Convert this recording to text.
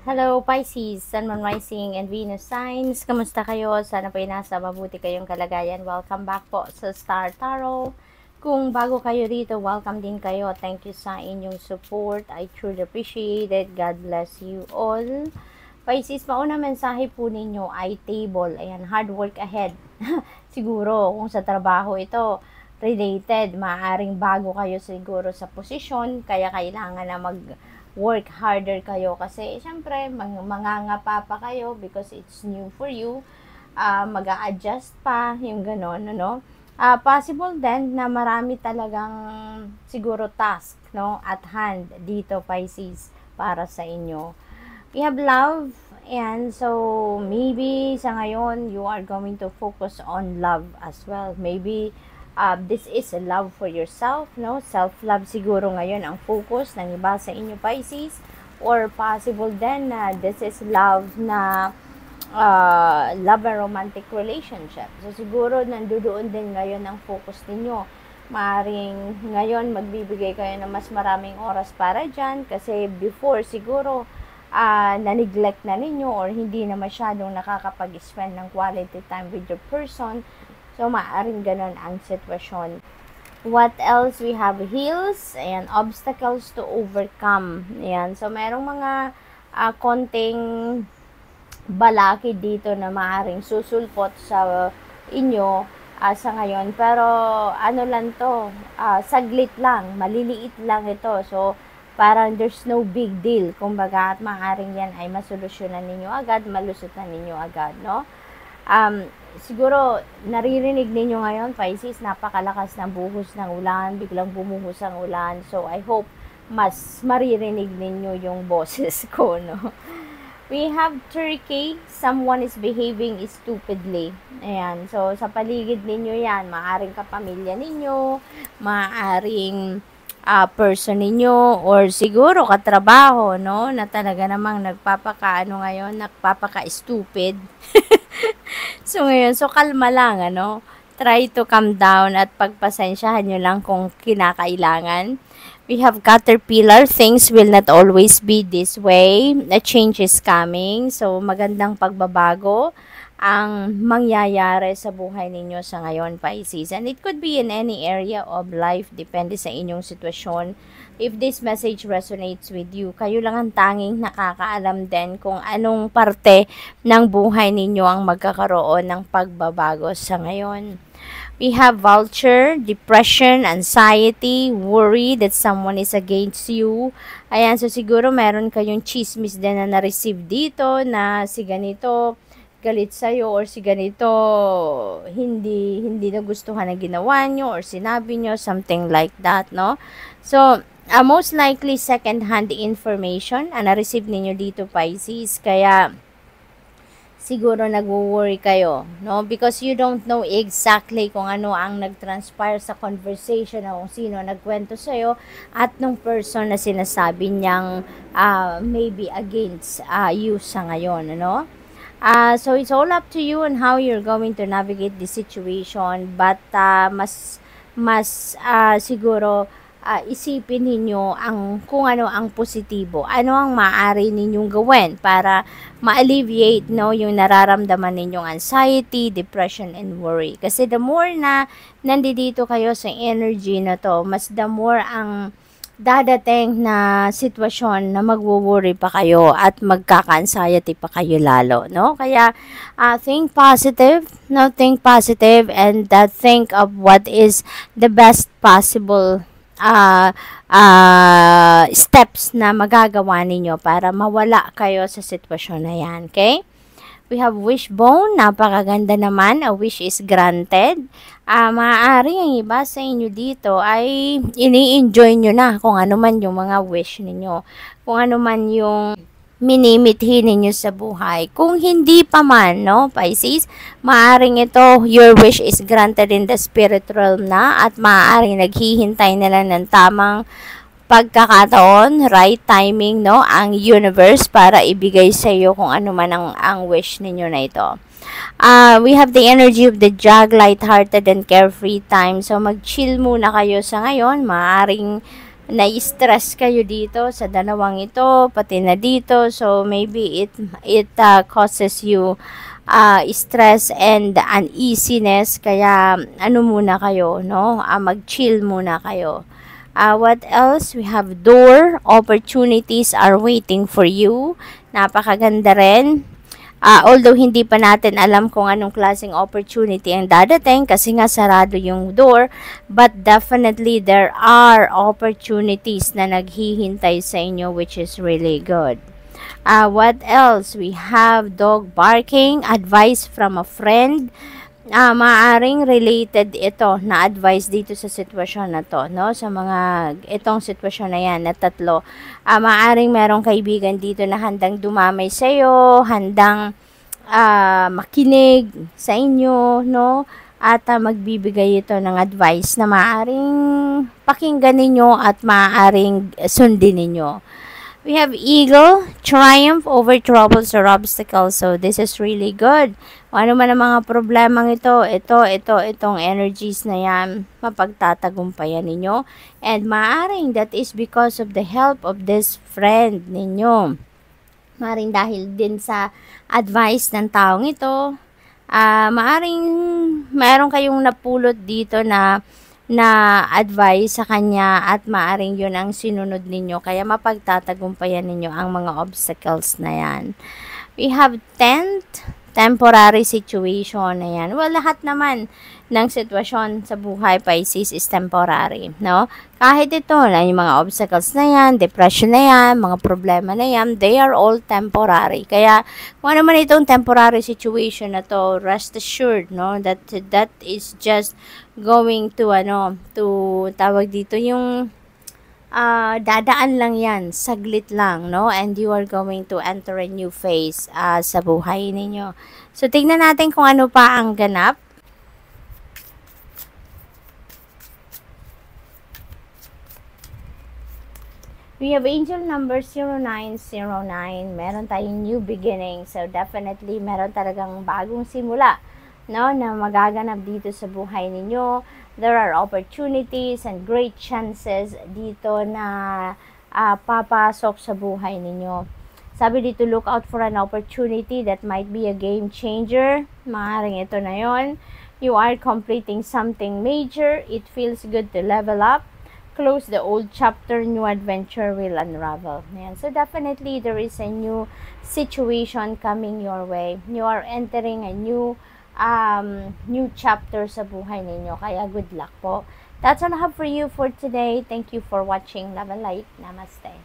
Hello Pisces, Sun, Moon, Rising, and Venus signs. Kamusta kayo? Sana po nasa mabuti kayong kalagayan. Welcome back po sa Star Tarot. Kung bago kayo rito, welcome din kayo. Thank you sa inyong support. I truly appreciate it. God bless you all. Pisces, mauna mensahe po ninyo ay table. Ayan, hard work ahead. Siguro, kung sa trabaho ito related, maaaring bago kayo siguro sa posisyon, kaya kailangan na work harder kayo kasi syempre mangangapa pa kayo because it's new for you, mag-a-adjust pa yung ganon, ano. Possible din na marami talagang siguro task, no, at hand dito Pisces para sa inyo. We have love, and so maybe sa ngayon you are going to focus on love as well. Maybe this is a love for yourself, no? Self-love siguro ngayon ang focus ng iba sa inyo Pisces, or possible then na this is love na love and romantic relationship. So siguro nandoon din ngayon ang focus ninyo. Maaring ngayon magbibigay kayo ng mas maraming oras para dyan kasi before siguro na-neglect na ninyo or hindi na masyadong nakakapag-spend ng quality time with your person. So, maaaring ganun ang sitwasyon. What else? We have hills and obstacles to overcome. Ayan. So, merong mga konting balakid dito na maaaring susulpot sa inyo sa ngayon. Pero, ano lang to, saglit lang, maliliit lang ito. So, parang there's no big deal. Kumbaga, at maaaring yan ay masolusyonan ninyo agad, malusutan ninyo agad, no? Siguro naririnig ninyo ngayon Pisces, napakalakas ng buhos ng ulan, biglang bumuhos ang ulan. So I hope mas maririnig ninyo yung boses ko, no. We have Turkey, someone is behaving stupidly. Ayan, so sa paligid ninyo yan, maaring kapamilya ninyo, maaring person ninyo, or siguro katrabaho, no, na talaga namang nagpapakaano ngayon, nagpapaka-stupid. So ngayon, so kalma lang, ano, try to calm down at pagpasensyahan nyo lang kung kinakailangan. We have Caterpillar, things will not always be this way, a change is coming. So magandang pagbabago ang mangyayari sa buhay ninyo sa ngayon Pisces, and it could be in any area of life, depende sa inyong sitwasyon. If this message resonates with you, kayo lang ang tanging nakakaalam din kung anong parte ng buhay ninyo ang magkakaroon ng pagbabago sa ngayon. We have Vulture, depression, anxiety, worry that someone is against you. Ayan, so siguro meron kayong chismis din na na-receive dito na si ganito galit sa'yo, or si ganito hindi nagustuhan na ginawa nyo or sinabi nyo, something like that, no? So, most likely second-hand information na-receive ninyo dito Pisces, kaya siguro nagwo-worry kayo, no? Because you don't know exactly kung ano ang nag-transpire sa conversation na kung sino nagkwento sa'yo at nung person na sinasabi niyang maybe against you sa ngayon, no? So it's all up to you on how you're going to navigate the situation, but mas siguro isipin ninyo kung ano ang positibo, ano ang maaari ninyong gawin para ma-alleviate, no, yung nararamdaman ninyong anxiety, depression, and worry. Kasi the more na nandito kayo sa energy na to, mas the more ang dadating na sitwasyon na magwo-worry pa kayo at magkaka-anxiety pa kayo lalo, no? Kaya think positive, no? Think positive, and think of what is the best possible steps na magagawa ninyo para mawala kayo sa sitwasyon na yan, okay? We have Wishbone, napakaganda naman, a wish is granted. Maaari ang iba sa inyo dito ay ini-enjoy nyo na kung ano man yung mga wish ninyo, kung ano man yung minimithi ninyo sa buhay. Kung hindi pa man, no, Pisces, maaaring ito, your wish is granted in the spirit realm na, at maaaring naghihintay na lang ng tamang pagkakataon, right timing, no, ang universe para ibigay sa iyo kung ano man ang wish ninyo na ito. We have the energy of the Jug, light-hearted and carefree time. So mag-chill muna kayo sa ngayon. Maaring na-stress kayo dito sa dalawang ito, pati na dito. So, maybe it causes you stress and uneasiness. Kaya, ano muna kayo, no? Mag-chill muna kayo. What else? We have door. Opportunities are waiting for you. Napakaganda rin. Although hindi pa natin alam kung anong klaseng opportunity ang dadating kasi nga sarado yung door, but definitely there are opportunities na naghihintay sa inyo, which is really good. What else? We have dog barking, advice from a friend. Maaring related ito na advice dito sa sitwasyon na to, no? Sa mga itong sitwasyon na yan na tatlo. Maaring merong kaibigan dito na handang dumamay sa iyo, handang makinig sa inyo, no? At magbibigay ito ng advice na maaring pakinggan ninyo at maaring sundin ninyo. We have eagle, triumph over troubles or obstacles. So, this is really good. Ano man ang mga problemang itong energies na yan, mapagtatagumpayan ninyo. And maaring that is because of the help of this friend ninyo. Maaring dahil din sa advice ng taong ito, maaring mayroon kayong napulot dito na advice sa kanya at maaring yun ang sinunod ninyo. Kaya mapagtatagumpayan ninyo ang mga obstacles na yan. We have tent, temporary situation na yan. Well, lahat naman ng sitwasyon sa buhay, Pisces, is temporary, no? Kahit ito, na yung mga obstacles na yan, depression na yan, mga problema na yan, they are all temporary. Kaya, kung ano man itong temporary situation na to, rest assured, no, that is just going to, tawag dito, yung dadaan lang yan, saglit lang, no? And you are going to enter a new phase sa buhay ninyo. So, tingnan natin kung ano pa ang ganap. We have angel number 0909. Meron tayong new beginning. So, definitely, meron talagang bagong simula, no, na magaganap dito sa buhay ninyo. There are opportunities and great chances dito na papasok sa buhay ninyo. Sabi dito, look out for an opportunity that might be a game changer. Maaaring ito na yon. You are completing something major. It feels good to level up. Close the old chapter, new adventure will unravel. Ayan. So, definitely, there is a new situation coming your way. You are entering a new chapter sa buhay ninyo. Kaya, good luck po. That's all I have for you for today. Thank you for watching. Love and light. Namaste.